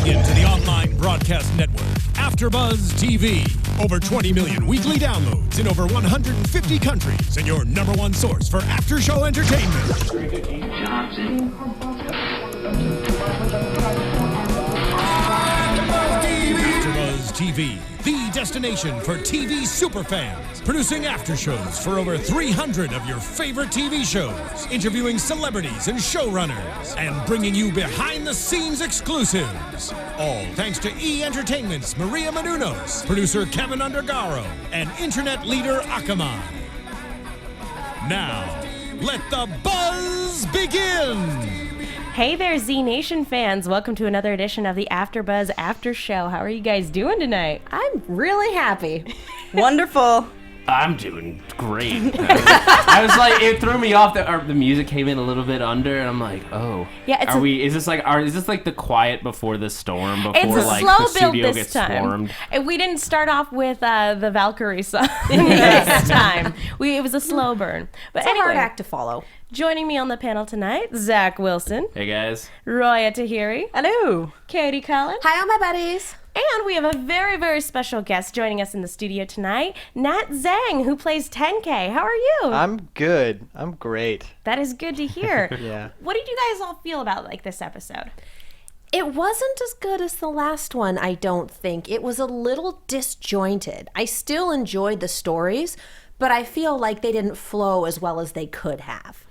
into the online broadcast network, AFTERBUZZ TV. Over 20 million weekly downloads in over 150 countries, and your number one source for after-show entertainment. AFTERBUZZ TV, the destination for TV superfans, producing aftershows for over 300 of your favorite TV shows, interviewing celebrities and showrunners, and bringing you behind-the-scenes exclusives. All thanks to E! Entertainment's Maria Menounos, producer Kevin Undergaro, and internet leader Akamai. Now, let the buzz begin! Hey there, Z Nation fans. Welcome to another edition of the AfterBuzz After Show. How are you guys doing tonight? I'm really happy. Wonderful. I'm doing great. I was like, it threw me off that the music came in a little bit under, and I'm like, oh, yeah. Is this like the quiet before the storm? Before it's a like slow the build studio this gets time. Swarmed? We didn't start off with the Valkyrie song this time. It was a slow burn. But It's anyway, a hard act to follow. Joining me on the panel tonight, Zach Wilson, Hey guys. Roya Taheri, Hello. Katie Cullen, Hi, all my buddies. and we have a very, very special guest joining us in the studio tonight, Nat Zang, who plays 10K. How are you? I'm good. I'm great. That is good to hear. Yeah. What did you guys all feel about this episode? It wasn't as good as the last one, I don't think. It was a little disjointed. I still enjoyed the stories, but I feel like they didn't flow as well as they could have.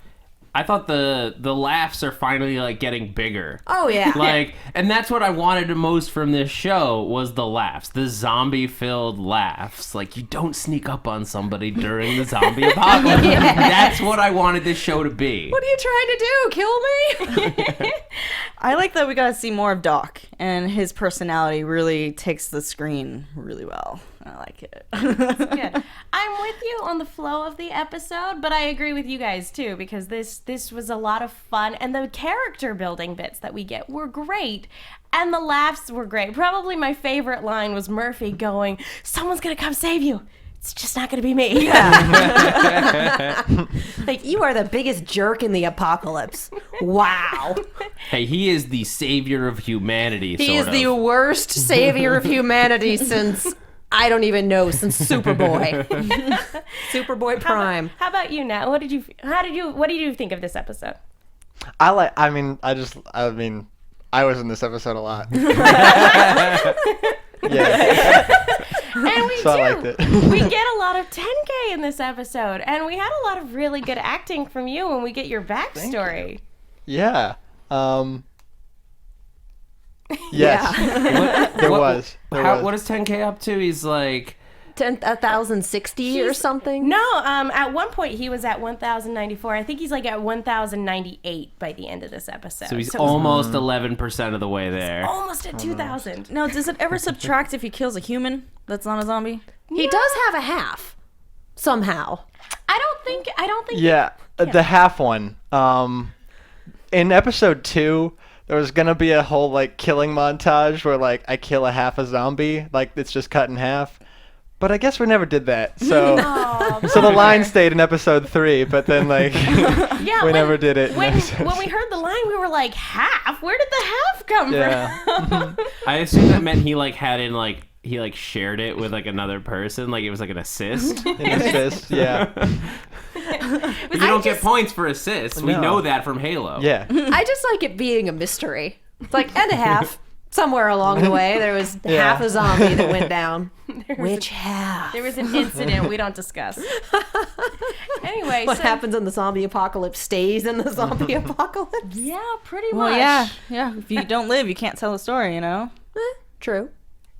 I thought the laughs are finally like getting bigger. Oh, yeah. Like, and that's what I wanted the most from this show was the laughs, the zombie-filled laughs. Like, you don't sneak up on somebody during the zombie apocalypse. Yes. That's what I wanted this show to be. What are you trying to do? Kill me? I like that we got to see more of Doc, and his personality really takes the screen really well. I like it. Good. I'm with you on the flow of the episode, but I agree with you guys too, because this was a lot of fun, and the character building bits that we get were great, and the laughs were great. Probably my favorite line was Murphy going, "Someone's gonna come save you. It's just not gonna be me." Yeah. Like, you are the biggest jerk in the apocalypse. Wow. Hey, he is the savior of humanity, He is the worst savior of humanity since... I don't even know, since Superboy. Superboy Prime. How about you, Nat? What did you think of this episode? I was in this episode a lot. Yeah. And we So do. I liked it. We get a lot of 10K in this episode, and we had a lot of really good acting from you when we get your backstory. Yeah. Yes. There was. What is 10K up to? He's like 1,060 or something? No, at one point he was at 1,094. I think he's like at 1,098 by the end of this episode. so he's almost 11% of the way there. almost at 2,000. Now, does it ever subtract if he kills a human that's not a zombie? He does have a half. Somehow. I don't think. Yeah. The half one. In episode 2, there was gonna be a whole like killing montage where like I kill a half a zombie, like it's just cut in half. But I guess we never did that. So so the line stayed in episode 3, but then like we never did it. When we heard the line, we were like, half? Where did the half come from? I assume that meant he like had in like he like shared it with like another person, like it was like an assist. An assist, yeah. But you don't get points for assists. We know that from Halo. Yeah. I just like it being a mystery. It's like, and a half. Somewhere along the way, there was half a zombie that went down. Which half? There was an incident we don't discuss. Anyway, What happens in the zombie apocalypse stays in the zombie apocalypse. Yeah, pretty Well, much. yeah. If you don't live, you can't tell the story, you know? True.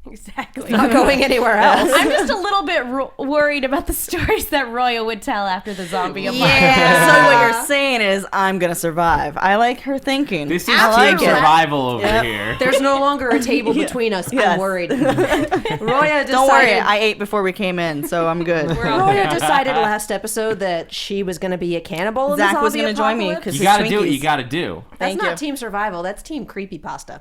Exactly. Not going anywhere else. I'm just a little bit worried about the stories that Roya would tell after the zombie apocalypse. Yeah. So what you're saying is, I'm gonna survive. I like her thinking. This is I like team it. survival over here. There's no longer a table between us. Yes. I'm worried. Roya decided, Don't worry, I ate before we came in, so I'm good. Roya decided last episode that she was going to be a cannibal in the Zach zombie was gonna join me apocalypse. because You gotta do what you gotta do. That's Thank not you. team survival. That's team creepypasta.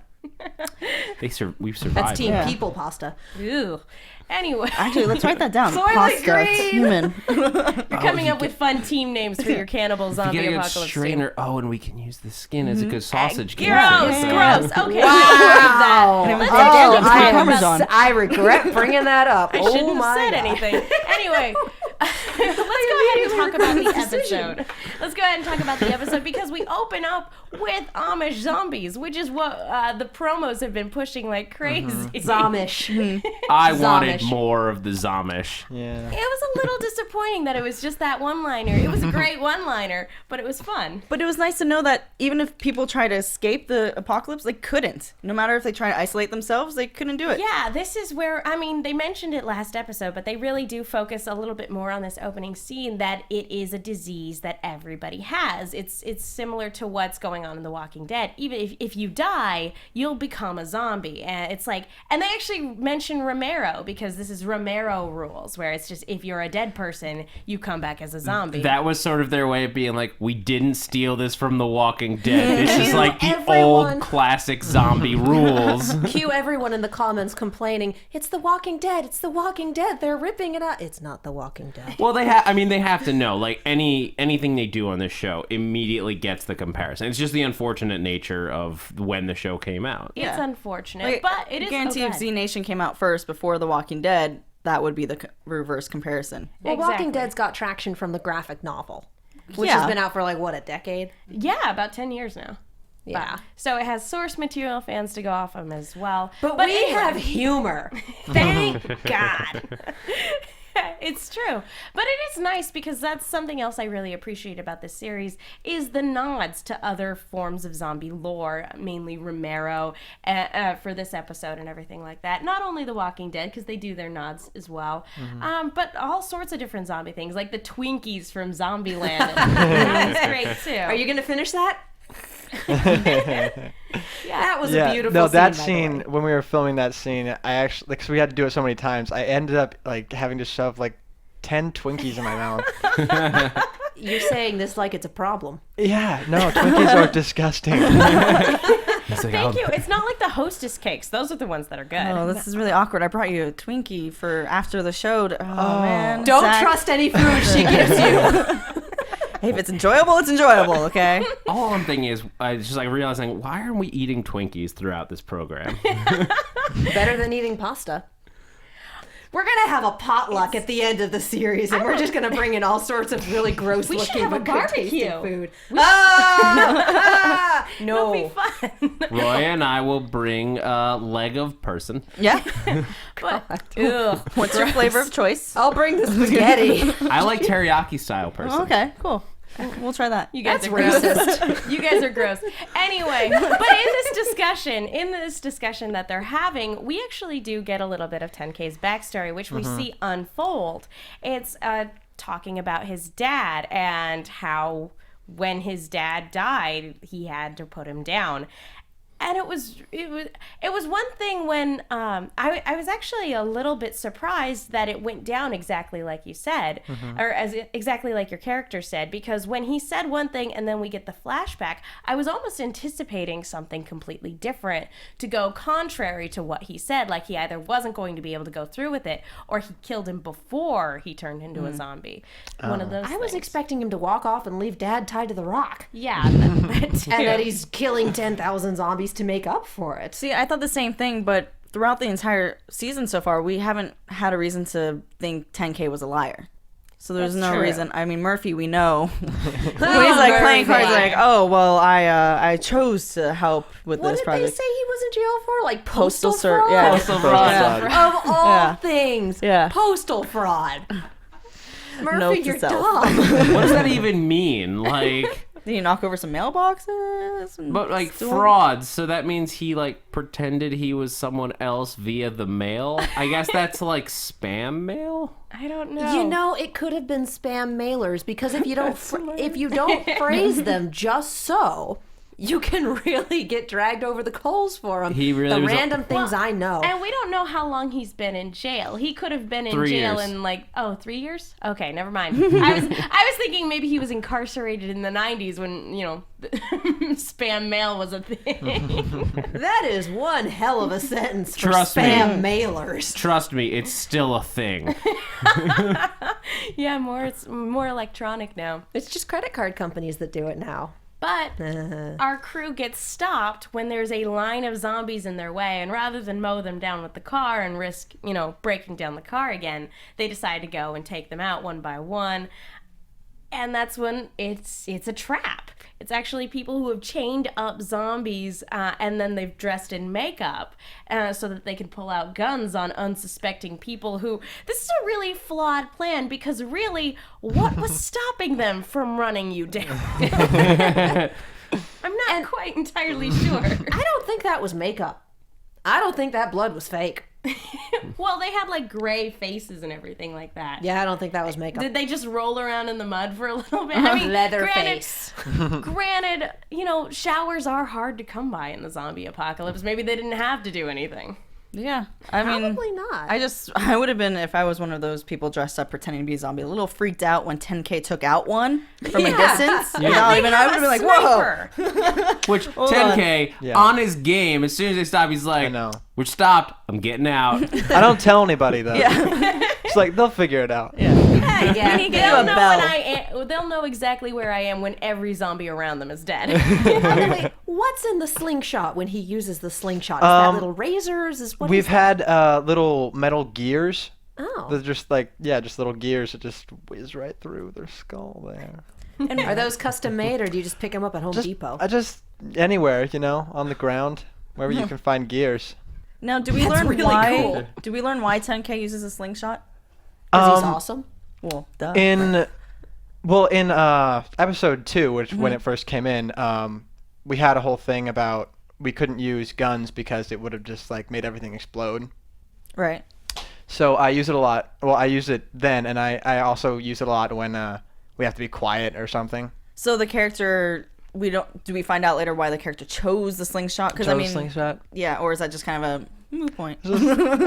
We've survived. That's Team People pasta. Ew. Anyway. Actually, let's write that down. Soylent Pasta. Green. It's human. You're coming up with fun team names for your cannibal zombie Getting a apocalypse strainer. Oh, and we can use the skin as a good sausage Gross, casing. gross. Okay. Wow. Let's Oh, talk about Parmesan. I regret bringing that up. I shouldn't have said anything. Anyway, let's go ahead and talk about the episode. Let's go ahead and talk about the episode because we open up with Amish zombies, which is what the promos have been pushing like crazy. Zomish. I wanted Zomish. more of the Zomish. Yeah. It was a little disappointing that it was just that one-liner. It was a great one-liner, but it was fun. But it was nice to know that even if people try to escape the apocalypse, they couldn't. No matter if they try to isolate themselves, they couldn't do it. Yeah, this is where, I mean, they mentioned it last episode, but they really do focus a little bit more on this opening scene that it is a disease that everybody has. It's similar to what's going on in The Walking Dead. Even if you die, you'll become a zombie. And it's like, and they actually mention Romero because this is Romero rules, where it's just if you're a dead person, you come back as a zombie. That was sort of their way of being like, we didn't steal this from The Walking Dead. This is like the Everyone- old classic zombie rules. Cue everyone in the comments complaining, it's The Walking Dead, it's The Walking Dead, they're ripping it out. It's not The Walking Dead. Well, they have to know, like, anything they do on this show immediately gets the comparison. It's just the unfortunate nature of when the show came out. It's unfortunate, but it is guarantee if Z Nation came out first before The Walking Dead, that would be the reverse comparison. Well, Walking Exactly. Dead's got traction from the graphic novel, which Yeah. has been out for like, what, a decade? Yeah, about 10 years now. Yeah. So it has source material fans to go off of as well. But we anyway, have humor. Thank God. It's true. But it is nice because that's something else I really appreciate about this series is the nods to other forms of zombie lore, mainly Romero for this episode and everything like that. Not only The Walking Dead, because they do their nods as well, but all sorts of different zombie things, like the Twinkies from Zombieland. That was great, too. Are you going to finish that? That was a beautiful no, scene. that by the scene way. when we were filming that scene, I actually because we had to do it so many times, I ended up like having to shove like 10 Twinkies in my mouth. You're saying this like it's a problem. Yeah, no, Twinkies are disgusting. Thank you. It's not like the Hostess cakes. Those are the ones that are good. Oh, this is really awkward. I brought you a Twinkie for after the show. Oh, man. Don't Zach. trust any food she gives you. Hey, if it's enjoyable, it's enjoyable, okay? All I'm thinking is, I just like realizing, why aren't we eating Twinkies throughout this program? Better than eating pasta. We're going to have a potluck at the end of the series, and we're just going to bring in all sorts of really gross We should looking have a but good tasting barbecue. food. Ah! It'll be No. fun. Roy and I will bring a leg of person. Yeah. But, ugh. What's your flavor of choice? I'll bring the spaghetti. I like teriyaki style person. Oh, okay, cool. We'll try that. You guys That's are gross. racist. You guys are gross. Anyway, but in this discussion that they're having, we actually do get a little bit of 10K's backstory, which we see unfold. It's talking about his dad and how when his dad died, he had to put him down. And it was one thing when I was actually a little bit surprised that it went down exactly like you said, or exactly like your character said, because when he said one thing and then we get the flashback, I was almost anticipating something completely different to go contrary to what he said, like he either wasn't going to be able to go through with it or he killed him before he turned into a zombie. One of those I was things. expecting him to walk off and leave Dad tied to the rock. Yeah, that too. And that he's killing 10,000 zombies to make up for it. See, I thought the same thing, but throughout the entire season so far, we haven't had a reason to think 10K was a liar. So there's That's no true. reason. I mean, Murphy, we know. When he's Oh, like playing Murphy. cards, like, oh, well, I chose to help with What this did project. they say he was in jail for? Like Postal postal ser- fraud? yeah. Postal Postal fraud. fraud. Of all Yeah. things. Yeah. Postal fraud. Murphy, Note to you're self. dumb. What does that even mean? Like, Did he knock over some mailboxes? and but like steal- frauds, so that means he like pretended he was someone else via the mail. I guess that's like spam mail. I don't know. You know, it could have been spam mailers because if you don't if you don't phrase them just so, you can really get dragged over the coals for him. He really the was random things I know. And we don't know how long he's been in jail. He could have been in 3 jail years. in 3 years? Okay, never mind. I was thinking maybe he was incarcerated in the 90s when, spam mail was a thing. That is one hell of a sentence for Trust me. spam mailers. Trust me, it's still a thing. Yeah, it's more electronic now. It's just credit card companies that do it now. But our crew gets stopped when there's a line of zombies in their way, and rather than mow them down with the car and risk, breaking down the car again, they decide to go and take them out one by one. And that's when it's a trap. It's actually people who have chained up zombies and then they've dressed in makeup so that they can pull out guns on unsuspecting people who... This is a really flawed plan because really, what was stopping them from running you down? I'm not quite entirely sure. I don't think that was makeup. I don't think that blood was fake. Well, they had gray faces and everything like that. Yeah, I don't think that was makeup. Did they just roll around in the mud for a little bit? Leatherface. Granted, showers are hard to come by in the zombie apocalypse. Maybe they didn't have to do anything. Yeah, I mean, Probably not. I would have been, if I was one of those people dressed up pretending to be a zombie, a little freaked out when 10K took out one from a distance. They I would have have been a like, whoa. sniper. Which 10K Yeah. on his game, as soon as they stop, he's like, I know. "We're stopped. I'm getting out." I don't tell anybody though. It's like they'll figure it out. yeah. They'll a know bell. when I am. They'll know exactly where I am when every zombie around them is dead. Wait, what's in the slingshot when he uses the slingshot? Is that little razors? Is what? We've is that? had little metal gears. Oh. They're just just little gears that just whiz right through their skull there. And are those custom made, or do you just pick them up at Home Depot? I just anywhere, on the ground, wherever you can find gears. Now, do we That's learn really why? cool. Do we learn why 10K uses a slingshot? Because he's awesome. Well, duh. In episode 2, which when it first came in, we had a whole thing about we couldn't use guns because it would have just made everything explode. Right. So I use it a lot. Well, I use it then, and I also use it a lot when we have to be quiet or something. So the character, do we find out later why the character chose the slingshot? Because slingshot. yeah, or is that just kind of a moot point? I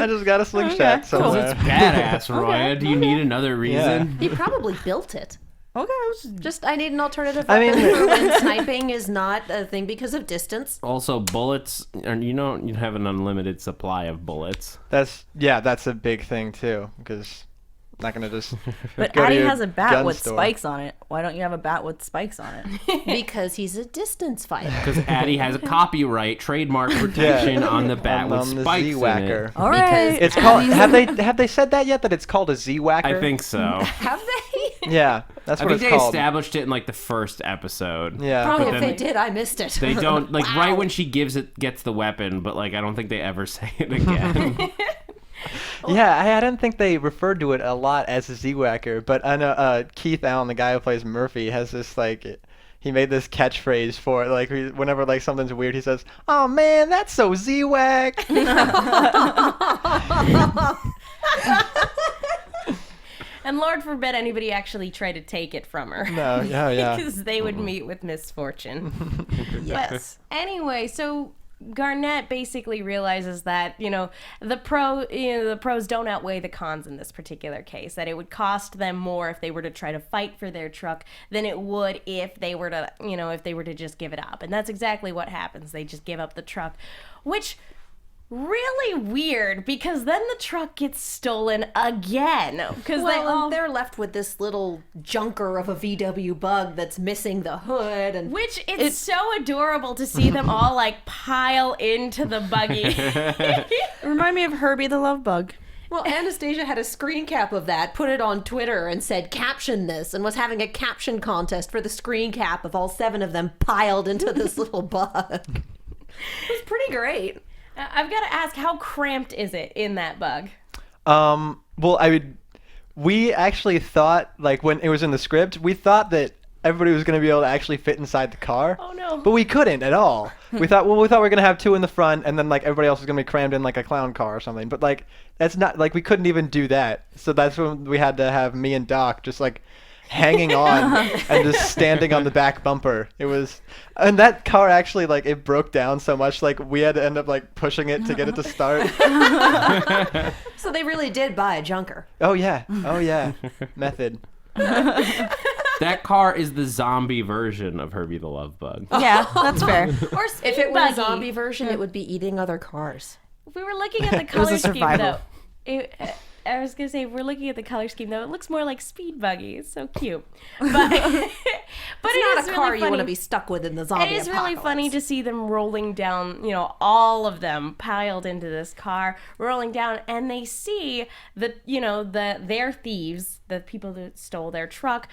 just got a slingshot somewhere. It's badass, Roya. Do you need another reason? He probably built it. Okay, I was Just, I need an alternative I mean- weapon for when sniping is not a thing because of distance. Also, bullets, and you have an unlimited supply of bullets. That's a big thing too, because I'm not gonna just. But go to Addie your has a bat gun with store. spikes on it. Why don't you have a bat with spikes on it? Because he's a distance fighter. Because Addie has a copyright, trademark protection on the bat on with the spikes in Z-Whacker. it. All right. It's called. Have they said that yet? That it's called a Z-Whacker? I think so. Have they? Yeah, that's I what think it's they called. established it in the first episode. Yeah. Probably But if then they did, I missed it. They don't Wow. right when she gets the weapon, but I don't think they ever say it again. Yeah, I didn't think they referred to it a lot as a Z-Whacker, but I know Keith Allen, the guy who plays Murphy, has this he made this catchphrase for it. Whenever something's weird, he says, "Oh man, that's so Z-Whack." And Lord forbid anybody actually try to take it from her. No, yeah. Because they would meet with misfortune. Yes. But anyway, so Garnett basically realizes that, the pros don't outweigh the cons in this particular case, that it would cost them more if they were to try to fight for their truck than it would if they were to just give it up. And that's exactly what happens. They just give up the truck, which really weird because then the truck gets stolen again because they're left with this little junker of a VW Bug that's missing the hood, and which it's so adorable to see them all pile into the buggy. Remind me of Herbie the Love Bug. well, Anastasia had a screen cap of that, put it on Twitter, and said caption this, and was having a caption contest for the screen cap of all 7 of them piled into this little bug. It was pretty great. I've got to ask, how cramped is it in that bug? Well, we actually thought, when it was in the script, we thought that everybody was going to be able to actually fit inside the car. Oh, no. But we couldn't at all. we thought we were going to have 2 in the front, and then everybody else was going to be crammed in like a clown car or something. But that's not we couldn't even do that. So that's when we had to have me and Doc just hanging on and just standing on the back bumper. It was, and that car actually like it broke down so much like we had to end up like pushing it to get it to start. So they really did buy a junker. Oh yeah, method. That car is the zombie version of Herbie the Love Bug. Yeah, that's fair. Or If it were a buggy. zombie version, it would be eating other cars. If we were looking at the was color a scheme, survival. though, I was gonna say if we're looking at the color scheme, though, it looks more like Speed Buggy. It's so cute, but but It's not a car you want to be stuck with in the zombie It is apocalypse. really funny to see them rolling down, all of them piled into this car, rolling down, and they see their thieves, the people that stole their truck,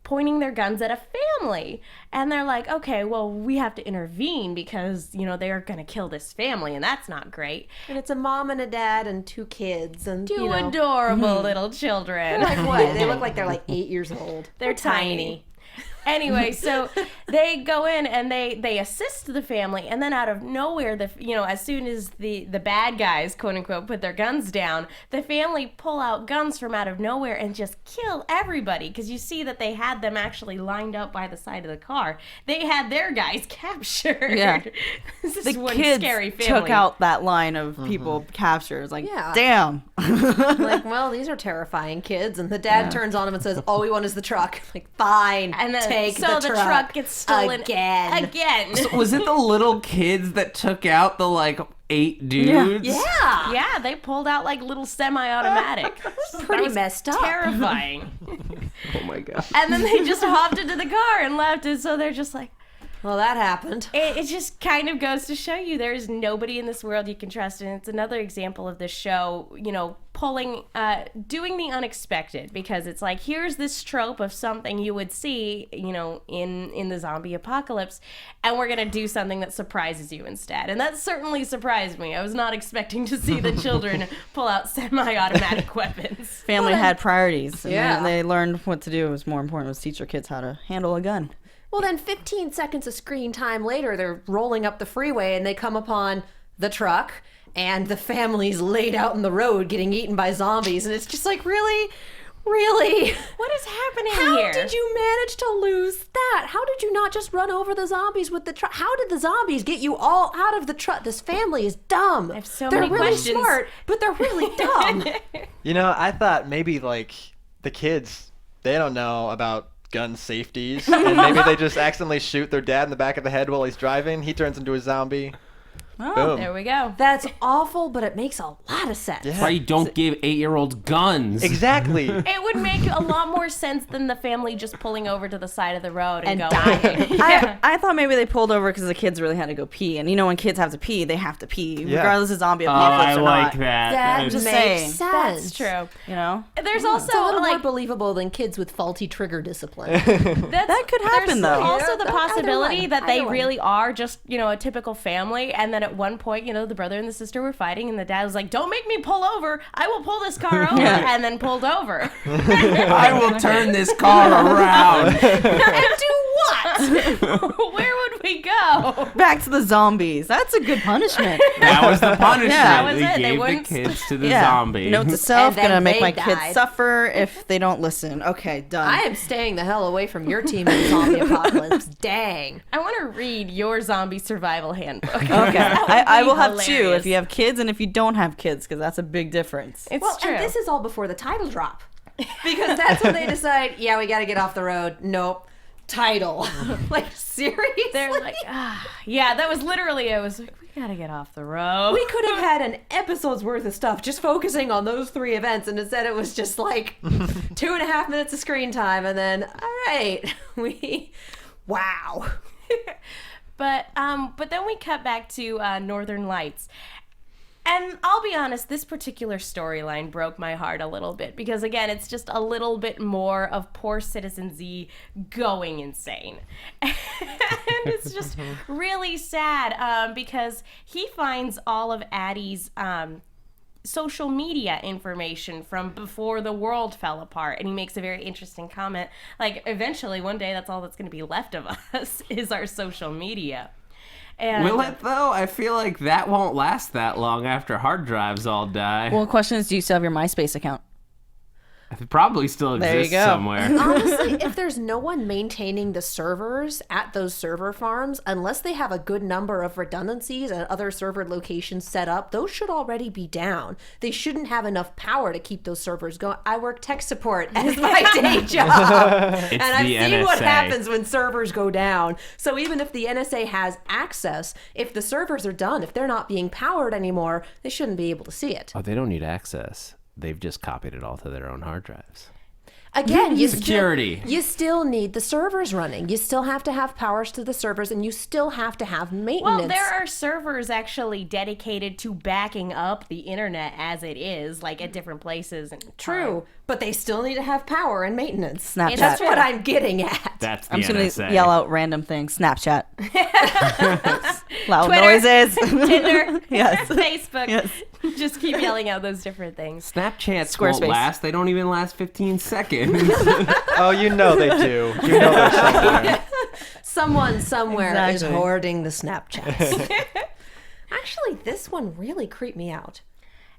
pointing their guns at a family. And they're like, okay, well, we have to intervene because, they're going to kill this family, and that's not great. And it's a mom and a dad and 2 kids and Two adorable little children. Like what? They look like they're like 8 years old. They're tiny. Anyway, so they go in and they assist the family, and then out of nowhere, as soon as the bad guys, quote unquote, put their guns down, the family pull out guns from out of nowhere and just kill everybody, because you see that they had them actually lined up by the side of the car. They had their guys captured. Yeah. This is The one kids scary family. took out that line of people captured. It's like, Yeah. damn. Like, well, these are terrifying kids. And the dad turns on him and says, all we want is the truck. Like, fine, And then take so the the truck. truck gets stolen Again. Was it the little kids that took out the like 8 dudes? Yeah. Yeah, they pulled out like little semi-automatic. Pretty messed up. Terrifying. Oh my god. And then they just hopped into the car and left, and so they're just like, Well, that happened. it just kind of goes to show you there's nobody in this world you can trust. And it's another example of this show, doing the unexpected, because it's like, here's this trope of something you would see, in the zombie apocalypse, and we're going to do something that surprises you instead. And that certainly surprised me. I was not expecting to see the children pull out semi-automatic weapons. Family had priorities. And Yeah. they learned what to do. It was more important was teach their kids how to handle a gun. Well, then 15 seconds of screen time later, they're rolling up the freeway and they come upon the truck and the family's laid out in the road getting eaten by zombies. And it's just like, really? Really? What is happening How here? did you manage to lose that? How did you not just run over the zombies with the truck? How did the zombies get you all out of the truck? This family is dumb. I have so they're many really questions. smart, but they're really dumb. I thought maybe like the kids, they don't know about gun safeties, and maybe they just accidentally shoot their dad in the back of the head while he's driving. He turns into a zombie. Boom. There we go. That's awful, but it makes a lot of sense. That's why you don't give 8-year-olds guns. Exactly. It would make a lot more sense than the family just pulling over to the side of the road and going. dying. I thought maybe they pulled over because the kids really had to go pee. And when kids have to pee, they have to pee, Yeah. regardless of zombie Oh, apocalypse I or like not. that. That That's- makes saying. sense. That's true. There's also It's a little more like believable than kids with faulty trigger discipline. that could happen, though. Also, Yeah, the either possibility one, that they either one. really are just a typical family, and then at one point, the brother and the sister were fighting, and the dad was like, "Don't make me pull over. I will pull this car over," and then pulled over. I will turn this car around. And do what? Where would we go? Back to the zombies. That's a good punishment. That was the punishment. Yeah. That was we it. They gave the wouldn't- kids to the Yeah. zombie. Note to self, And then gonna make they my died. kids suffer if they don't listen. Okay, done. I am staying the hell away from your team in the zombie apocalypse. Dang. I want to read your zombie survival handbook. Okay, That would I be will have 2 hilarious. if you have kids and if you don't have kids, because that's a big difference. It's Well, true. and this is all before the title drop. Because that's when they decide, yeah, we got to get off the road. Nope. Title. Like, seriously? They're like, yeah, that was literally, I was like, we gotta get off the road. We could have had an episode's worth of stuff just focusing on those 3 events, and instead it was just like 2.5 minutes of screen time, and then, all right, wow. But then we cut back to Northern Lights. And I'll be honest, this particular storyline broke my heart a little bit because, again, it's just a little bit more of poor Citizen Z going insane. And it's just really sad because he finds all of Addie's social media information from before the world fell apart, and he makes a very interesting comment. Like, eventually, one day, that's all that's going to be left of us is our social media. And Will it though? I feel like that won't last that long after hard drives all die. Well, the question is, do you still have your MySpace account? It probably still There you exists go. somewhere. Honestly, if there's no one maintaining the servers at those server farms, unless they have a good number of redundancies and other server locations set up, those should already be down. They shouldn't have enough power to keep those servers going. I work tech support as my day job. And I've seen what happens when servers go down. So even if the NSA has access, if the servers are done, if they're not being powered anymore, they shouldn't be able to see it. Oh, they don't need access. They've just copied it all to their own hard drives. Again, Security. You still need the servers running. You still have to have powers to the servers, and you still have to have maintenance. Well, there are servers actually dedicated to backing up the internet as it is, like at different places. And True, but they still need to have power and maintenance. Snapchat. That's what I'm getting at. That's the I'm just NSA. gonna yell out random things. Snapchat. Loud Twitter. noises. Tinder, Yes. Facebook. Yes. Just keep yelling out those different things. Snapchats won't Squarespace. last. They don't even last 15 seconds. Oh, you know they do. You know they're somewhere. Someone somewhere is Exactly. hoarding the Snapchats. Actually, this one really creeped me out.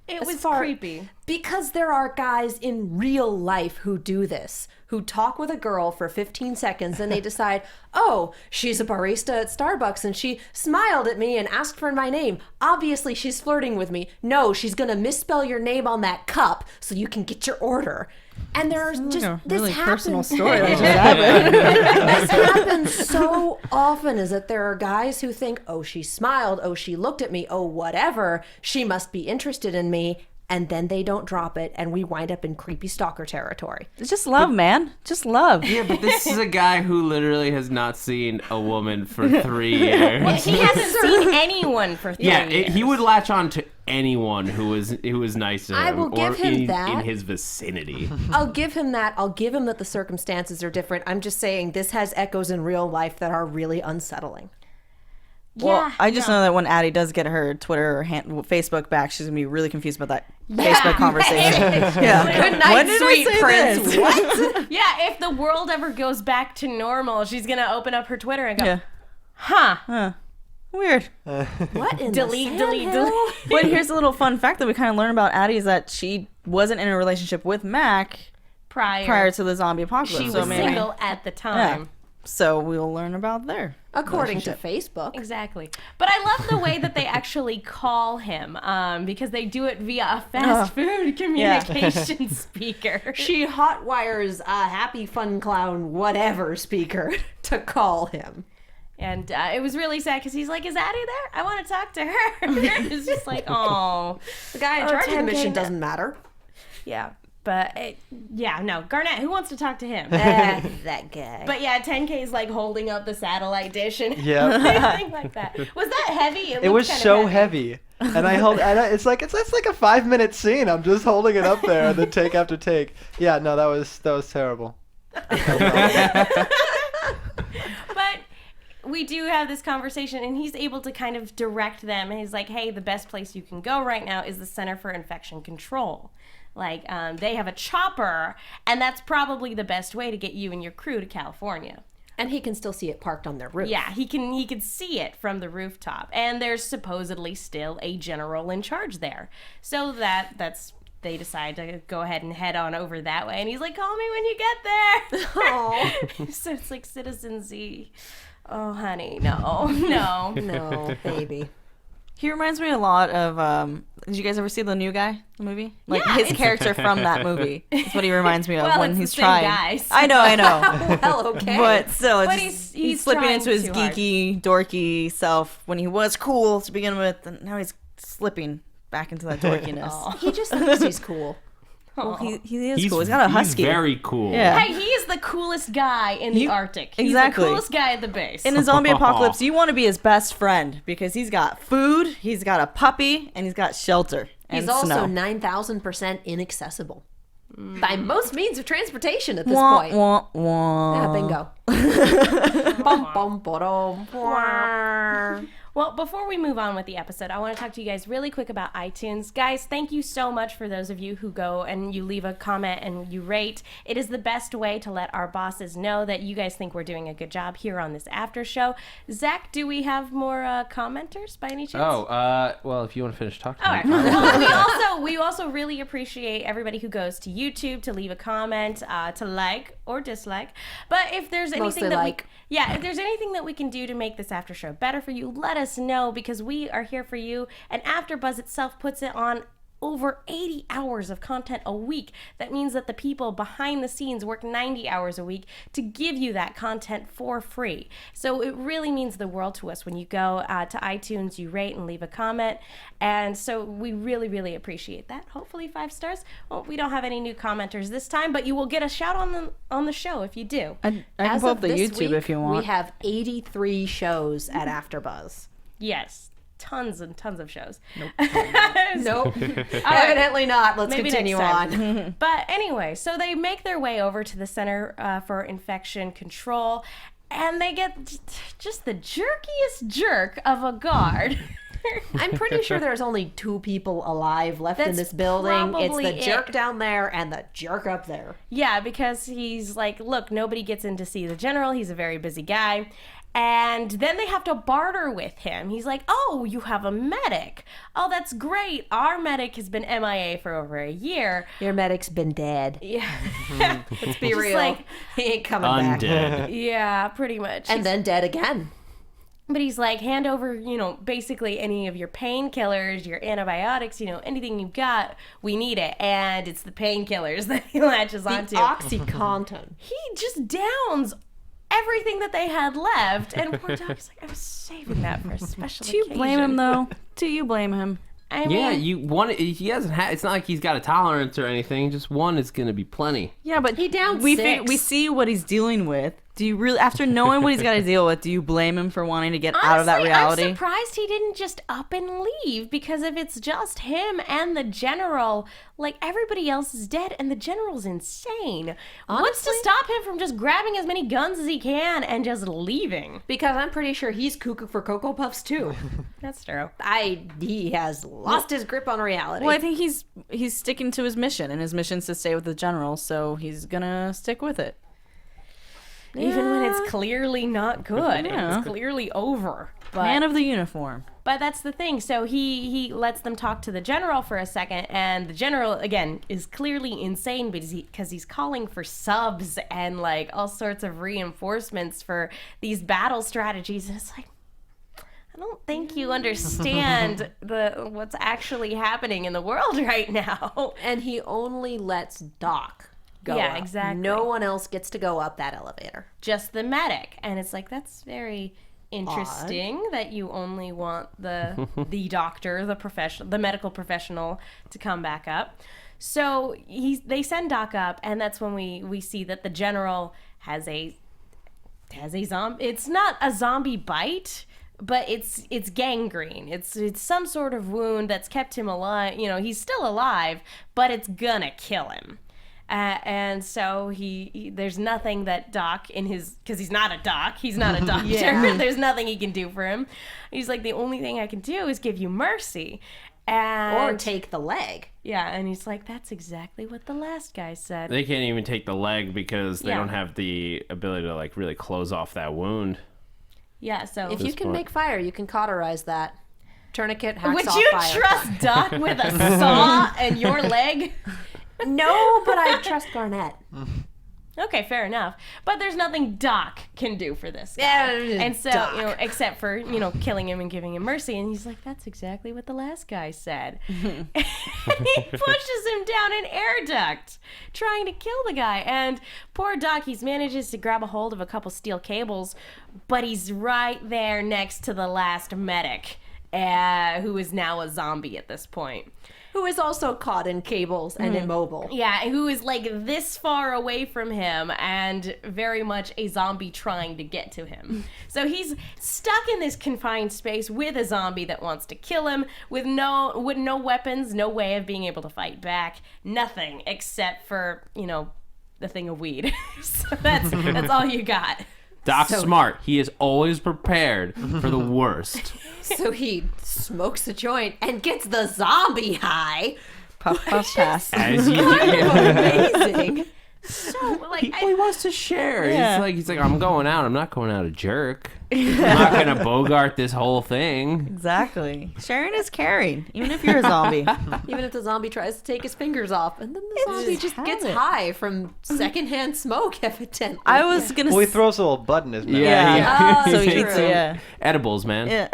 It As was far- creepy. Because there are guys in real life who do this, who talk with a girl for 15 seconds and they decide, oh, she's a barista at Starbucks and she smiled at me and asked for my name. Obviously, she's flirting with me. No, she's going to misspell your name on that cup so you can get your order. And there's just a this really personal happens. story that just happened. This happens so often, is that there are guys who think, oh, she smiled, oh, she looked at me, oh, whatever, she must be interested in me, and then they don't drop it, and we wind up in creepy stalker territory. It's just love, man. Just love. Yeah, but this is a guy who literally has not seen a woman for 3 years. He hasn't seen anyone for 3 Yeah, years. he would latch on to anyone who was nice to him. I will give or him that. in his vicinity. I'll give him that. I'll give him that the circumstances are different. I'm just saying this has echoes in real life that are really unsettling. Well, Yeah, I just no. know that when Addie does get her Twitter or Facebook back, she's gonna be really confused about that Facebook conversation. Yeah. Good night, When did I sweet say prince. this? What? Yeah, if the world ever goes back to normal, she's gonna open up her Twitter and go, Yeah. huh, Weird. What in delete, the delete, sandhill? delete. But here's a little fun fact that we kind of learn about Addie is that she wasn't in a relationship with Mac prior to the zombie apocalypse. She so was maybe- single at the time. Yeah. So we'll learn about there. According to Facebook. Exactly. But I love the way that they actually call him because they do it via a fast food communication speaker. She hotwires a happy fun clown whatever speaker to call him. And it was really sad because he's like, is Addie there? I want to talk to her. It's just like, oh. The guy in Oh, charge of the 10K mission now. doesn't matter. Yeah. But, no. Garnett, who wants to talk to him? That guy. But yeah, 10K is like holding up the satellite dish and Yeah. everything like that. Was that heavy? It looked was kind of so heavy. And it's like it's like a 5-minute scene. I'm just holding it up there, and then take after take. Yeah, no, that was terrible. But we do have this conversation, and he's able to kind of direct them. And he's like, hey, the best place you can go right now is the Center for Infection Control. Like, they have a chopper, and that's probably the best way to get you and your crew to California. And he can still see it parked on their roof. Yeah, he can see it from the rooftop. And there's supposedly still a general in charge there. So that's they decide to go ahead and head on over that way. And he's like, call me when you get there. Oh. So it's like Citizen Z. Oh, honey, no, no. No, baby. He reminds me a lot of. Did you guys ever see The New Guy, the movie? Like Yeah, his it's- character from that movie. That's what he reminds me of Well, when it's he's the same trying. guy, so- I know. Well, okay. But still, it's But just, he's he's slipping trying into his too hard. geeky, dorky self when he was cool to begin with, and now he's slipping back into that dorkiness. He just thinks he's cool. Well, he is cool. He's got a husky. He's very cool. Yeah. Hey, he is the coolest guy in the Arctic. He's exactly. the coolest guy at the base. In a zombie apocalypse, you want to be his best friend because he's got food, he's got a puppy, and he's got shelter. He's and also snow. 9,000% inaccessible. By most means of transportation at this Wah, point. wah, wah. Yeah, bingo. Bum, bum, ba-dum, wah. Well, before we move on with the episode, I want to talk to you guys really quick about iTunes. Guys, thank you so much for those of you who go and you leave a comment and you rate. It is the best way to let our bosses know that you guys think we're doing a good job here on this after show. Zach, do we have more commenters by any chance? Well, if you want to finish talking. All right. Well, we also really appreciate everybody who goes to YouTube to leave a comment, to like or dislike. But if there's anything if there's anything that we can do to make this after show better for you, let us know, because we are here for you. And AfterBuzz itself puts it on over 80 hours of content a week. That means that the people behind the scenes work 90 hours a week to give you that content for free. So it really means the world to us when you go to iTunes, you rate and leave a comment. And so we really, really appreciate that. Hopefully 5 stars. Well, we don't have any new commenters this time, but you will get a shout on the show if you do. I can pull up the YouTube if you want. We have 83 shows at AfterBuzz. Yes. Tons and tons of shows. Nope. Evidently not. Let's Maybe continue on. But anyway, so they make their way over to the Center for Infection Control, and they get just the jerkiest jerk of a guard. I'm pretty sure there's only 2 people alive left in That's this building. It's probably the jerk it. down there and the jerk up there. Yeah, because he's like, look, nobody gets in to see the general. He's a very busy guy. And then they have to barter with him. He's like, oh, you have a medic. Oh, that's great. Our medic has been MIA for over a year. Your medic's been dead. Yeah. Let's be Just real. like, He ain't coming back. Undead. yeah, pretty much. And then dead again. But he's like, hand over, basically any of your painkillers, your antibiotics, anything you've got, we need it. And it's the painkillers that he latches onto. OxyContin. He just downs everything that they had left. And poor Doc's like, I was saving that for a special Do you occasion. blame him, though? Do you blame him? I Yeah, mean, he hasn't had. It's not like he's got a tolerance or anything. Just one is gonna be plenty. Yeah, but He downed we 6. we see what he's dealing with. Do you really, after knowing what he's got to deal with, do you blame him for wanting to get out of that honestly, reality? I'm surprised he didn't just up and leave, because if it's just him and the general, like, everybody else is dead and the general's insane. What's to Honestly? stop him from just grabbing as many guns as he can and just leaving? Because I'm pretty sure he's cuckoo for Cocoa Puffs too. That's true. He has lost his grip on reality. Well, I think he's sticking to his mission, and his mission's to stay with the general, so he's gonna stick with it. Even when it's clearly not good. Yeah. It's clearly over. But, Man of the uniform. but that's the thing. So he lets them talk to the general for a second, and the general, again, is clearly insane because he's calling for subs and, like, all sorts of reinforcements for these battle strategies. And it's like, I don't think you understand what's actually happening in the world right now. and he only lets Doc go Yeah, up. exactly. No one else gets to go up that elevator. Just the medic. And it's like, that's very interesting that you only want the doctor, the medical professional to come back up. So they send Doc up, and that's when we see that the general has a zombie. It's not a zombie bite, but it's gangrene. It's some sort of wound that's kept him alive. He's still alive, but it's gonna kill him. And so there's nothing that Doc because he's not a doc, he's not a doctor. There's nothing he can do for him. He's like, the only thing I can do is give you mercy. Or take the leg. Yeah, and he's like, that's exactly what the last guy said. They can't even take the leg because they Yeah. don't have the ability to, like, really close off that wound. Yeah, so If you can make fire, you can cauterize that. Tourniquet, hacksaw, would you fire. trust Doc with a saw and your leg? No, but I trust Garnett. Okay, fair enough. But there's nothing Doc can do for this guy. Yeah, And so, Doc. except for, killing him and giving him mercy. And he's like, that's exactly what the last guy said. And he pushes him down an air duct, trying to kill the guy. And poor Doc, he manages to grab a hold of a couple steel cables, but he's right there next to the last medic, who is now a zombie at this point. Who is also caught in cables and immobile. Yeah, who is like this far away from him and very much a zombie trying to get to him. So he's stuck in this confined space with a zombie that wants to kill him with no weapons, no way of being able to fight back, nothing except for, the thing of weed. So that's all you got. Doc's smart. He is always prepared for the worst. So he smokes a joint and gets the zombie high. Puff, puff, pass. As you do. Amazing. So, like, He wants to share. Yeah. He's like, I'm going out. I'm not going out a jerk. I'm not gonna bogart this whole thing. Exactly. Sharing is caring, even if you're a zombie. Even if the zombie tries to take his fingers off, and then the zombie just have gets it. high from secondhand smoke, evidently. I was gonna. Well, he throws a little bud in his mouth. Yeah. Oh, So he true. eats it. Yeah. Edibles, man. Yeah.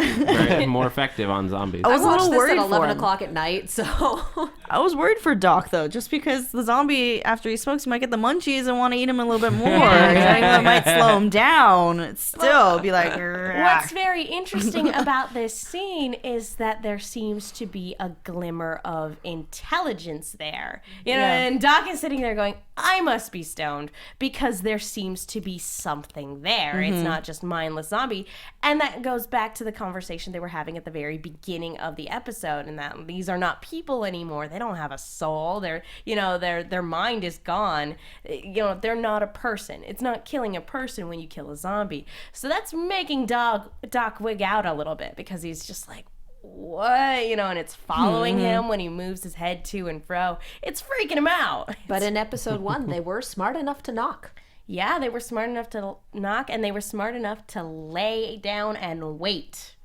Right? More effective on zombies. I I was a watched little this worried at for 11 him. o'clock at night, so I was worried for Doc though, just because the zombie after he smokes, he might get the munchies and want to eat him a little bit more. It might slow him down. It's still be like. what's very interesting about this scene is that there seems to be a glimmer of intelligence there. You know, Yeah. and Doc is sitting there going, I must be stoned, because there seems to be something there. It's not just mindless zombie. And that goes back to the conversation they were having at the very beginning of the episode, and that these are not people anymore. They don't have a soul. Their mind is gone. They're not a person. It's not killing a person when you kill a zombie. So that's making Doc wig out a little bit, because he's just like, what? And it's following him when he moves his head to and fro. It's freaking him out. but in episode 1, they were smart enough to knock. Yeah, they were smart enough to knock, and they were smart enough to lay down and wait.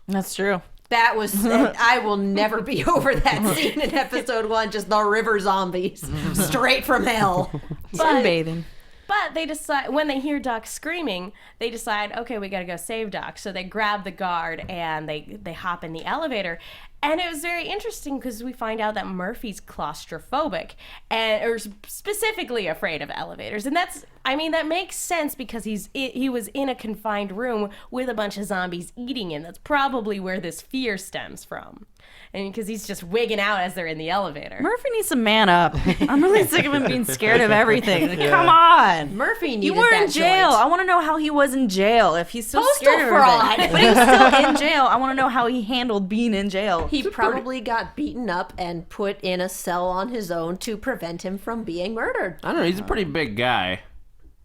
That's true. That was, I will never be over that scene in episode 1, just the river zombies, straight from hell. Sunbathing. But they decide, when they hear Doc screaming, they decide, okay, we gotta go save Doc. So they grab the guard and they hop in the elevator. And it was very interesting because we find out that Murphy's claustrophobic, or specifically afraid of elevators. And that makes sense, because he was in a confined room with a bunch of zombies eating him. That's probably where this fear stems from. And because he's just wigging out as they're in the elevator. Murphy needs to man up. I'm really sick of him being scared of everything. Like, come on. Murphy needed You were in that jail. joint. I want to know how he was in jail. If he's so Postal scared of fraud. everything. But he was still in jail. I want to know how he handled being in jail. He probably got beaten up and put in a cell on his own to prevent him from being murdered. I don't know. He's a pretty big guy.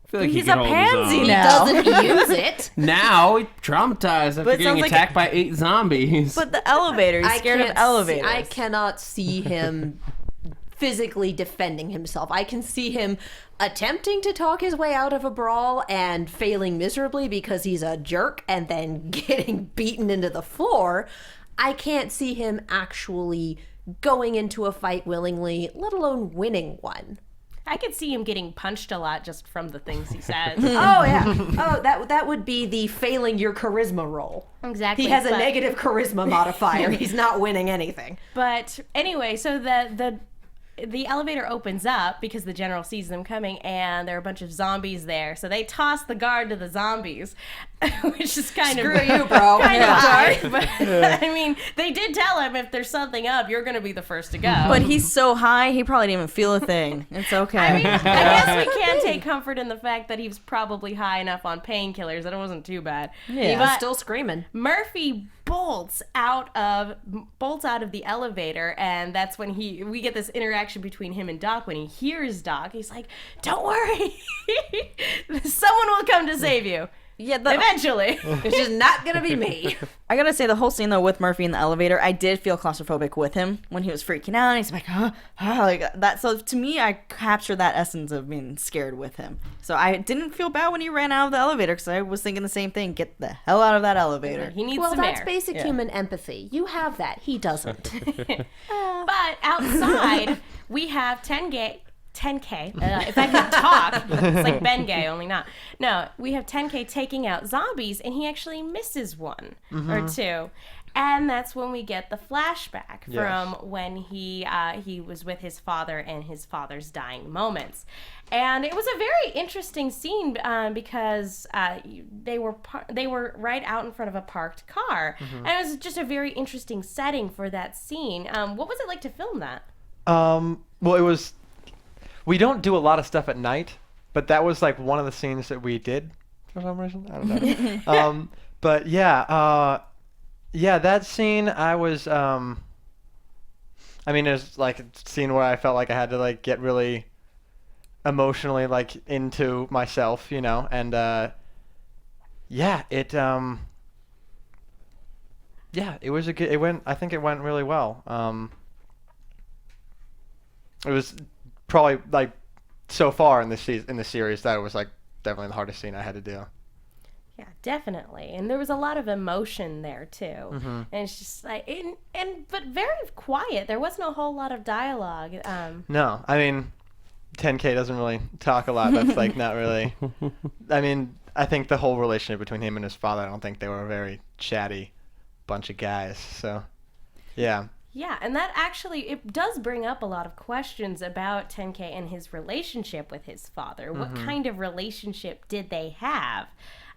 I feel like He's he can a hold his pansy own. now. He doesn't use it. Now he's traumatized after But it getting sounds like attacked by 8 zombies. But the elevator, he's scared of can't elevators. I cannot see him physically defending himself. I can see him attempting to talk his way out of a brawl and failing miserably because he's a jerk, and then getting beaten into the floor. I can't see him actually going into a fight willingly, let alone winning one. I could see him getting punched a lot just from the things he says. Oh yeah. Oh, that would be the failing your charisma roll. Exactly. He has a but- negative charisma modifier. He's not winning anything. But anyway, so the elevator opens up because the general sees them coming, and there are a bunch of zombies there. So they toss the guard to the zombies, which is kind of Screw you, bro. kind Yeah. of dark. But I mean, they did tell him, if there's something up, you're gonna be the first to go. But he's so high, he probably didn't even feel a thing. It's okay. I mean, I guess we can take comfort in the fact that he was probably high enough on painkillers that it wasn't too bad. He was But still screaming. Murphy bolts out of the elevator, and that's when we get this interaction between him and Doc. When he hears Doc, he's like, "Don't worry, someone will come to save you yeah, eventually." It's just not gonna be me. I gotta say, the whole scene though with Murphy in the elevator, I did feel claustrophobic with him when he was freaking out. He's like, like that. So to me, I captured that essence of being scared with him. So I didn't feel bad when he ran out of the elevator, because I was thinking the same thing. Get the hell out of that elevator. He needs Well, some that's air. basic human empathy. You have that. He doesn't. But outside, we have 10K. If I could talk, it's like Ben Gay, only not. No, we have 10K taking out zombies, and he actually misses one or two. And that's when we get the flashback from when he was with his father and his father's dying moments. And it was a very interesting scene because they were right out in front of a parked car. And it was just a very interesting setting for that scene. What was it like to film that? Well, it was. We don't do a lot of stuff at night, but that was like one of the scenes that we did for some reason. I don't know. But yeah, that scene I was. I mean, it's like a scene where I felt like I had to like get really emotionally like into myself, and yeah, it was a good. I think it went really well. It was probably like so far in the series that it was like definitely the hardest scene I had to do. Yeah, definitely. And there was a lot of emotion there too. And it's just like but very quiet. There wasn't a whole lot of dialogue. No, I mean 10K doesn't really talk a lot. That's like not really. I mean, I think the whole relationship between him and his father, I don't think they were a very chatty bunch of guys. So, yeah. Yeah, and that actually, it does bring up a lot of questions about 10K and his relationship with his father. What kind of relationship did they have?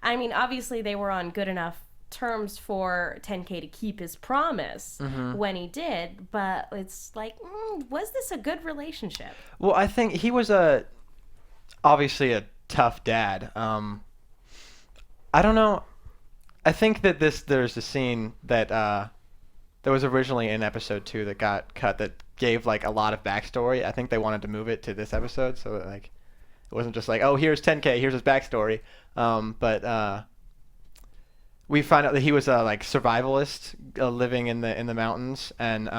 I mean, obviously they were on good enough terms for 10K to keep his promise when he did, but it's like, was this a good relationship? Well, I think he was obviously a tough dad. I don't know. I think that there's a scene that that was originally in episode 2 that got cut that gave like a lot of backstory. I think they wanted to move it to this episode so that like it wasn't just like, oh, here's 10K, here's his backstory. But we find out that he was a like survivalist living in the mountains, and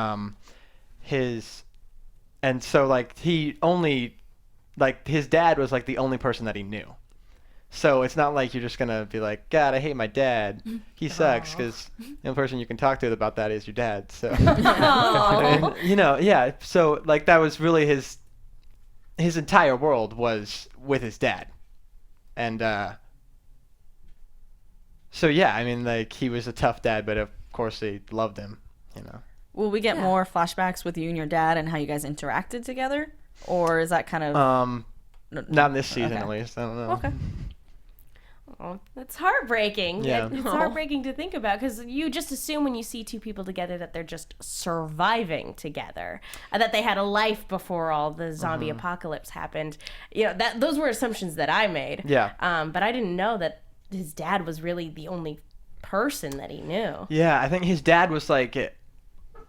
so like he only like his dad was like the only person that he knew. So it's not like you're just gonna be like, God, I hate my dad. He sucks, because the only person you can talk to about that is your dad. So, and, yeah. So like that was really his entire world was with his dad, and so yeah, I mean like he was a tough dad, but of course he loved him. Will we get more flashbacks with you and your dad and how you guys interacted together, or is that kind of not in this season at least? I don't know. Okay. Oh, that's heartbreaking. Yeah. It's heartbreaking to think about, because you just assume when you see two people together that they're just surviving together, that they had a life before all the zombie apocalypse happened. Those were assumptions that I made. Yeah. But I didn't know that his dad was really the only person that he knew. Yeah, I think his dad was like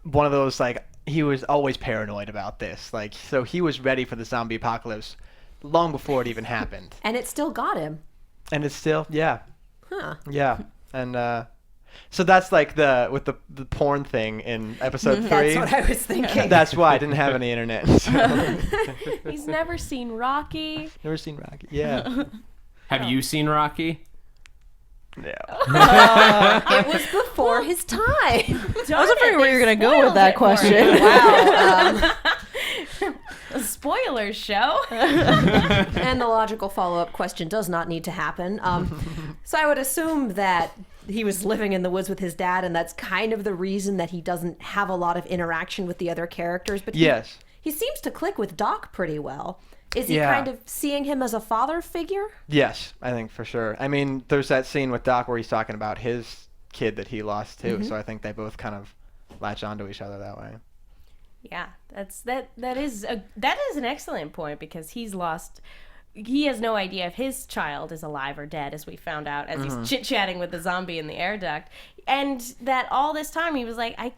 one of those, like, he was always paranoid about this. Like, so he was ready for the zombie apocalypse long before it even happened. And it still got him. And it's still, yeah. Huh. Yeah. And so that's like with the porn thing in episode 3. That's what I was thinking. That's why I didn't have any internet. So. He's never seen Rocky. Never seen Rocky. Yeah. Have you seen Rocky? No. It was before his time. I was wondering where you're going to go with that question. Wow. A spoilers show. And the logical follow-up question does not need to happen. So I would assume that he was living in the woods with his dad, and that's kind of the reason that he doesn't have a lot of interaction with the other characters. But yes. He seems to click with Doc pretty well. Is he Yeah. kind of seeing him as a father figure? Yes, I think for sure. I mean, there's that scene with Doc where he's talking about his kid that he lost too. So I think they both kind of latch onto each other that way. Yeah, that is an excellent point, because he has no idea if his child is alive or dead, as we found out as he's chit-chatting with the zombie in the air duct. And that all this time he was like, I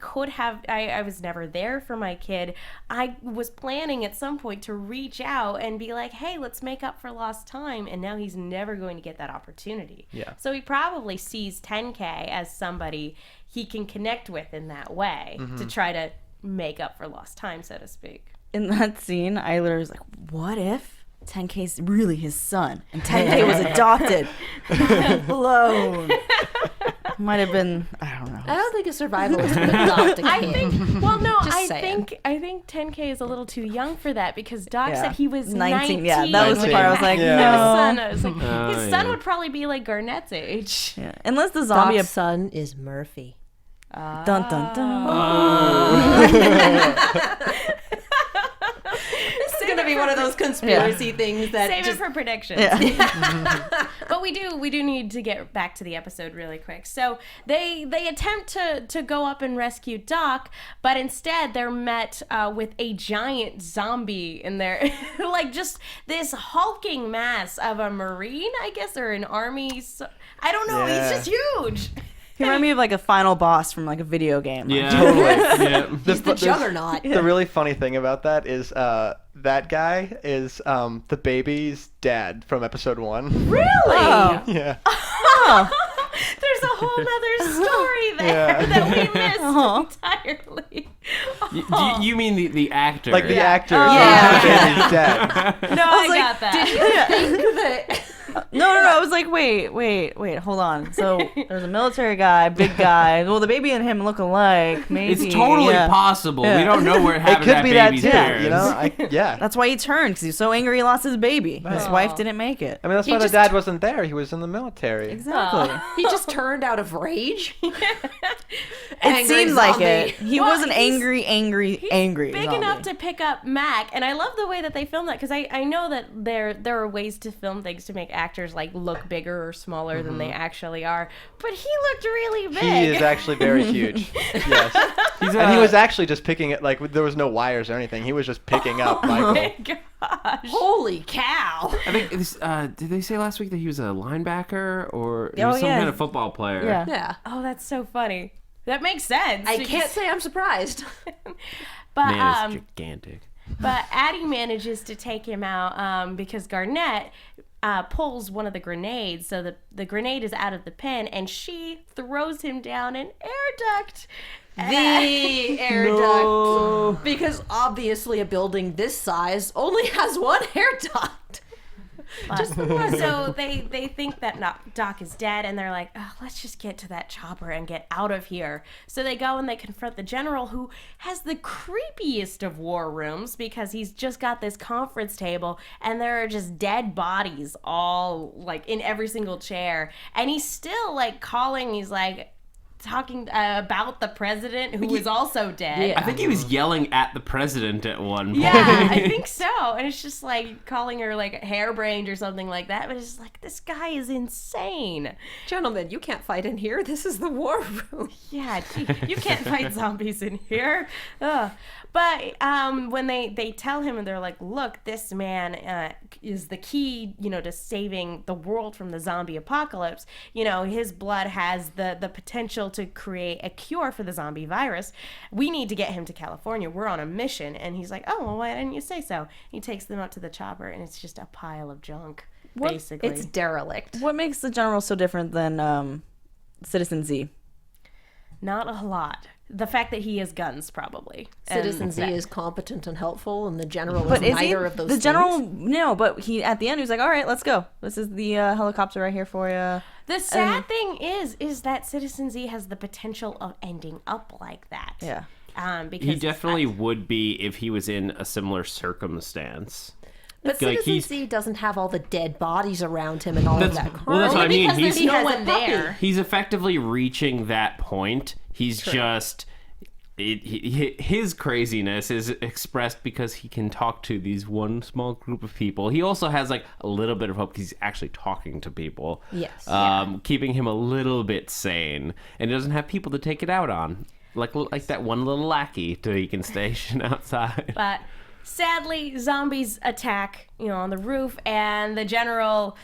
was never there for my kid. I was planning at some point to reach out and be like, hey, let's make up for lost time. And now he's never going to get that opportunity. Yeah. So he probably sees 10K as somebody he can connect with in that way to try to make up for lost time, so to speak. In that scene, I literally was like, what if 10K is really his son and 10K was adopted? Blown. Might have been, I don't know. I don't think a survivalist would adopt a kid. I think 10K is a little too young for that, because Doc said he was 19. Yeah, that was the part I was like, Yeah. no. I was like, his son would probably be like Garnett's age. Yeah. Unless the zombie... Doc's son is Murphy. Dun, dun, dun. This is going to be one of those conspiracy things that Save just... it for predictions. But we do need to get back to the episode really quick. So they attempt to go up and rescue Doc, but instead they're met with a giant zombie in there, like just this hulking mass of a Marine, I guess, or an army. I don't know. Yeah. He's just huge. He reminded me of like a final boss from like a video game. Yeah. Totally. Yeah. He's the juggernaut. The really funny thing about that is that guy is the baby's dad from episode 1. Really? Oh. Yeah. There's a whole nother story there that we missed entirely. You mean the actor? Like the actor is dead. No, I got that. No. I was like, wait, hold on. So there's a military guy, big guy. Well, the baby and him look alike. Maybe It's totally possible. We don't know where It having could that be that baby's too, parents. you know? That's why he turned, because he's so angry he lost his baby. His wife didn't make it. I mean, that's why the dad wasn't there. He was in the military. Exactly. He just turned out of rage. It seemed like zombie. it. He Well, wasn't he's- angry. Big zombie. enough to pick up Mac, and I love the way that they film that because I know that there are ways to film things to make actors like look bigger or smaller than they actually are, but he looked really big. He is actually very huge. Yes. And he was actually just picking it, like, there was no wires or anything. He was just picking up Michael. Oh my gosh. Holy cow. I think this, did they say last week that he was a linebacker or he was some yeah. kind of football player? Yeah. Yeah. Oh, that's so funny. That makes sense. I because- can't say I'm surprised. But Man, it's gigantic. But Addie manages to take him out because Garnett pulls one of the grenades, so the grenade is out of the pen, and she throws him down an air duct. The air duct. Because obviously a building this size only has one air duct. Just the one. So they think that Doc is dead, and they're like, oh, let's just get to that chopper and get out of here. So they go and they confront the general, who has the creepiest of war rooms because he's just got this conference table, and there are just dead bodies all like in every single chair, and he's still like calling. He's like talking about the president who was also dead. I think he was yelling at the president at one point. Yeah, I think so. And it's just like calling her like harebrained or something like that. But it's just like, this guy is insane. Gentlemen, you can't fight in here. This is the war room. Yeah, gee, you can't fight zombies in here. Ugh. But when they tell him, and they're like, look, this man is the key, to saving the world from the zombie apocalypse. His blood has the potential to create a cure for the zombie virus. We need to get him to California. We're on a mission. And he's like, oh, well, why didn't you say so? He takes them out to the chopper, and it's just a pile of junk, basically. It's derelict. What makes the general so different than Citizen Z? Not a lot. The fact that he has guns, probably. Citizen Z that- is competent and helpful, and the general is But is he neither of those the things. general? No, but he at the end he was like, "All right, let's go. This is the helicopter right here for you." The sad thing is that Citizen Z has the potential of ending up like that. Yeah. Because He definitely would be if he was in a similar circumstance. But Like, Citizen he's- Z doesn't have all the dead bodies around him and all of that crap. Well, that's what I mean. because there's He's no has a one puppy. there. he's effectively reaching that point. He's just his craziness is expressed because he can talk to these one small group of people. He also has like a little bit of hope because he's actually talking to people. Yes. Keeping him a little bit sane, and he doesn't have people to take it out on, like that one little lackey he can station outside. But sadly, zombies attack, on the roof, and the general,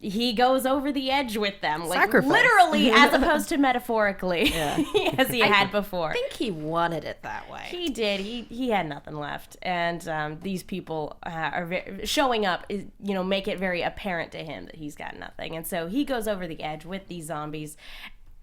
he goes over the edge with them, like Sacrifice. literally, as opposed to metaphorically, as he had before. I think he wanted it that way. He did. He had nothing left, and these people are showing up. Make it very apparent to him that he's got nothing, and so he goes over the edge with these zombies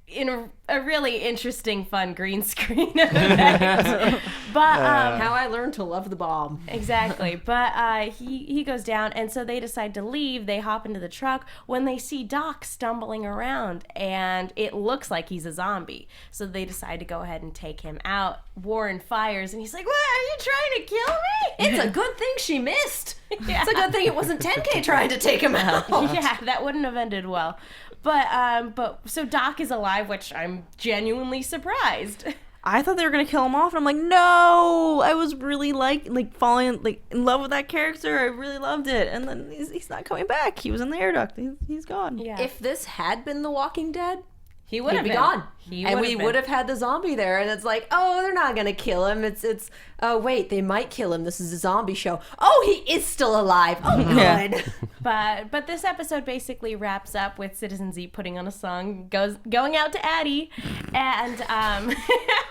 in a really interesting, fun green screen effect. But How I learned to love the bomb. exactly. But he goes down, and so they decide to leave. They hop into the truck when they see Doc stumbling around, and it looks like he's a zombie. So they decide to go ahead and take him out. Warren fires, and he's like, "What? Are you trying to kill me?" It's a good thing she missed. Yeah. It's a good thing it wasn't 10K trying to take him out. Yeah, that wouldn't have ended well. But so Doc is alive, which I'm genuinely surprised. I thought they were gonna kill him off, and I'm like, no. I was really like falling in love with that character. I really loved it, and then he's not coming back. He was in the air duct. He's gone. Yeah, If this had been The Walking Dead, he would he'd have be been gone. He And would we have been. would have had the zombie there, and it's like, oh, they're not gonna kill him. It's oh wait, they might kill him. This is a zombie show. Oh, he is still alive. Oh, good. Yeah. But this episode basically wraps up with Citizen Z putting on a song, going out to Addie, and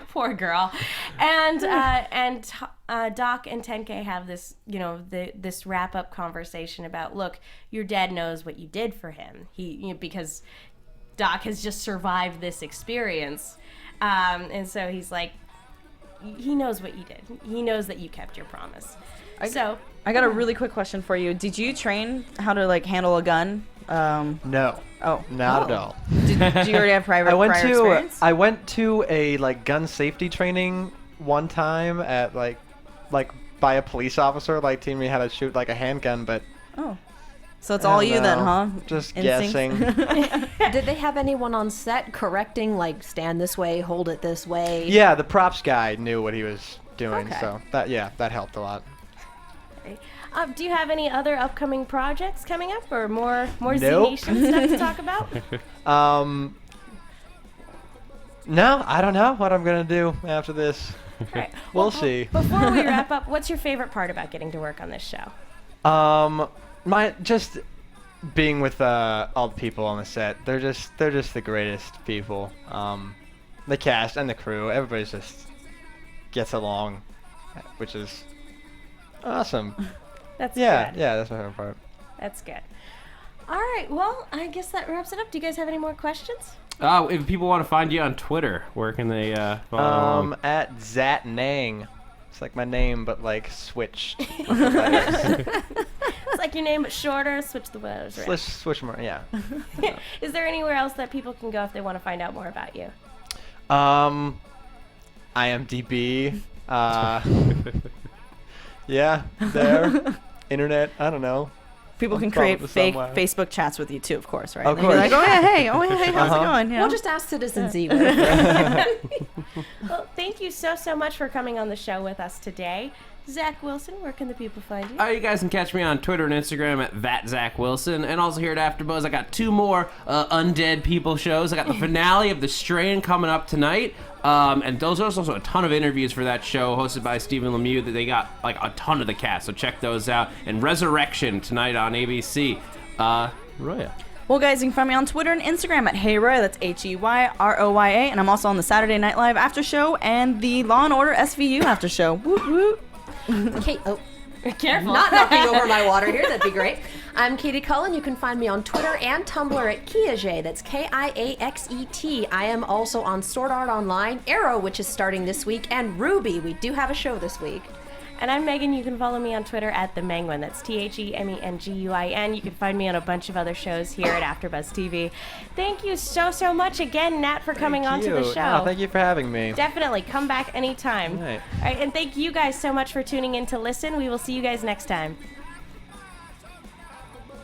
poor girl, and Doc and 10K have this this wrap up conversation about, look, your dad knows what you did for him. Because Doc has just survived this experience. And so he's like, he knows what you did. He knows that you kept your promise. I got a really quick question for you. Did you train how to like handle a gun? No. Oh, Not at all. Did you already have prior experience? I went to a like gun safety training one time at like by a police officer, like teaching me how to shoot like a handgun, but Oh. So it's all you then, huh? Just Instincts? guessing. Did they have anyone on set correcting, like, stand this way, hold it this way? Yeah, the props guy knew what he was doing, Okay. so that helped a lot. Do you have any other upcoming projects coming up, or more Nope. Z-Nation stuff to talk about? No, I don't know what I'm gonna do after this. All right. We'll see. Before we wrap up, what's your favorite part about getting to work on this show? My just being with all the people on the set. They're just the greatest people. The cast and the crew, everybody just gets along, which is awesome. That's Yeah, good. yeah, that's my favorite part. That's good. All right. Well, I guess that wraps it up. Do you guys have any more questions? If people want to find you on Twitter, where can they follow along? At Zat Nang. It's like my name, but like switched. It's like your name, but shorter. Switch the letters around. Switch more, yeah. Is there anywhere else that people can go if they want to find out more about you? IMDb. Yeah, there. Internet. I don't know. People can Probably create fake somewhere. Facebook chats with you too, of course, right? Of They'll be course. like, oh yeah, hey, how's it going? You know? We'll just ask Citizen Z. Well, thank you so much for coming on the show with us today. Zach Wilson, where can the people find you? You guys can catch me on Twitter and Instagram at @ThatZachWilson, and also here at AfterBuzz, I got 2 more undead people shows. I got the finale of The Strain coming up tonight, and those are also a ton of interviews for that show hosted by Stephen Lemieux. That they got like a ton of the cast, so check those out. And Resurrection tonight on ABC. Roya. Well, guys, you can find me on Twitter and Instagram at HeyRoya. That's HeyRoya, and I'm also on the Saturday Night Live after show and the Law and Order SVU after show. Woot woot. Kate, Careful. not knocking over my water here. That'd be great. I'm Katie Cullen. You can find me on Twitter and Tumblr at Kiaxet. That's Kiaxet. I am also on Sword Art Online, Arrow, which is starting this week, and Ruby. We do have a show this week. And I'm Megan. You can follow me on Twitter at @TheMenguin. That's TheMenguin. You can find me on a bunch of other shows here at AfterBuzz TV. Thank you so much again, Nat, for coming on to the show. Oh, thank you for having me. Definitely. Come back anytime. Right. All right, and thank you guys so much for tuning in to listen. We will see you guys next time.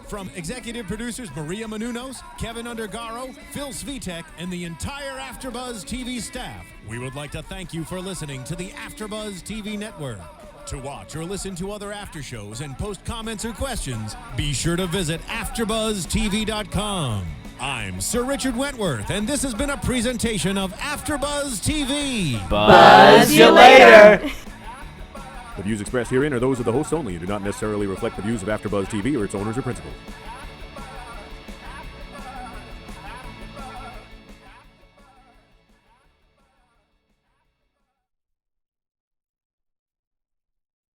From executive producers Maria Menounos, Kevin Undergaro, Phil Svitek, and the entire AfterBuzz TV staff, we would like to thank you for listening to the AfterBuzz TV network. To watch or listen to other after shows and post comments or questions, be sure to visit AfterBuzzTV.com. I'm Sir Richard Wentworth, and this has been a presentation of AfterBuzz TV. Buzz you later. The views expressed herein are those of the hosts only and do not necessarily reflect the views of AfterBuzz TV or its owners or principals.